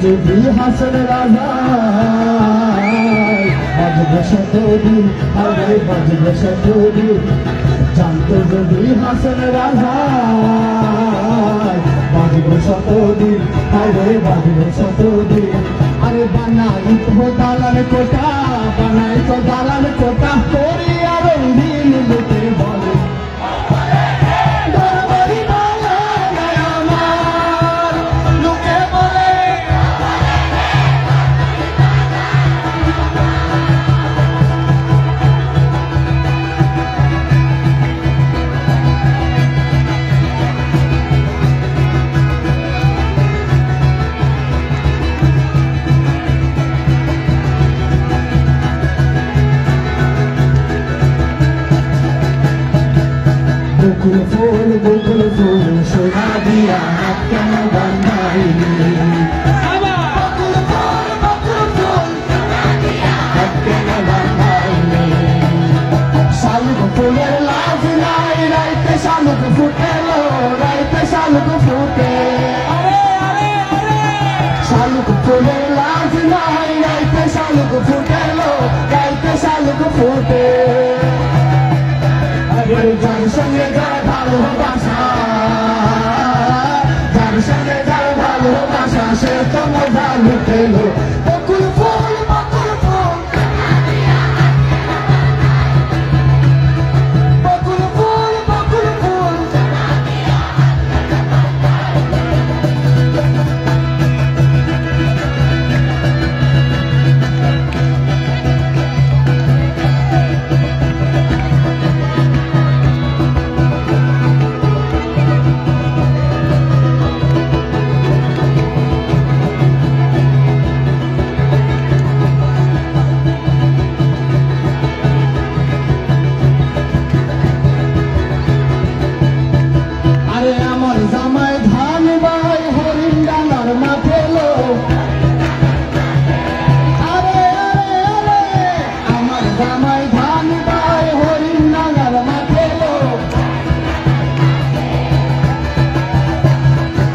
যদি হাসন রাজা বাজবে শতদিন, আরে বাজবে শতদিন। জানতো যদি হাসন রাজা বাজবে শতদিন, আরে বাজবে শতদিন। আরে বানাই তো দালান কোটা, বানাই তো দালান কোটা, করি আর দিন লোকে বলে বকুল ফুল সোনা দিয়া হাত কেন বান্ধাইলি, হাত কেন বান্ধাইলি। শালুক ফুলের লাজ নাই, রাইতে শালুক ফুটেলো, রাইতে শালুক ফুটে। শালুক ফুলের লাজ নাই, রাইতে শালুক ফুটেলো, রাইতে শালুক ফুটে। যার সঙ্গে যার ভালোবাসা, যার সঙ্গে যার ভালোবাসা, সে তো মজা লুটেলো। বকুল ফুল, বকুল ফুল, বকুল ফুল, বকুল ফুল। জামাই ধান বাই হরিণ ডাঙার মাঠে লো, আরে আরে আরে আমার জামাই ধান বাই হরিণ ডাঙার মাঠে লো।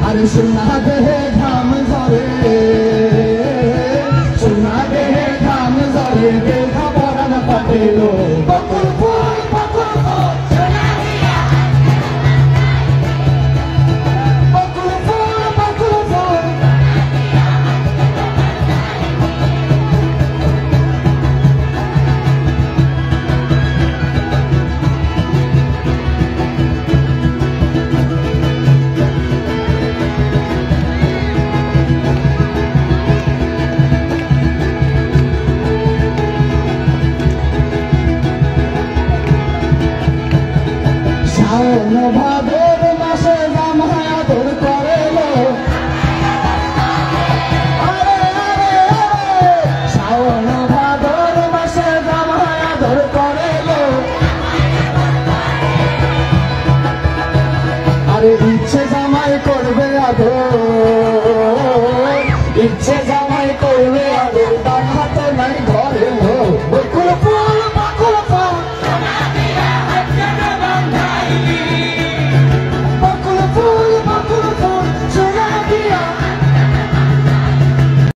আরে সোনা দেহে ঘাম ঝরে, সোনা দেহে ঘাম ঝরে, দেখা পরান পাটেলো। বকুল ফুল, বকুল ফুল, শাওন ভাদর মাসে জামাই আদর করেলো, আরে আরে আরে শাওন ভাদর মাসে জামাই আদর করেলো। আরে ইচ্ছে জামাই করবে আদর, ইচ্ছে জামাই করবে আদর, তার হাতে নাই ঘর।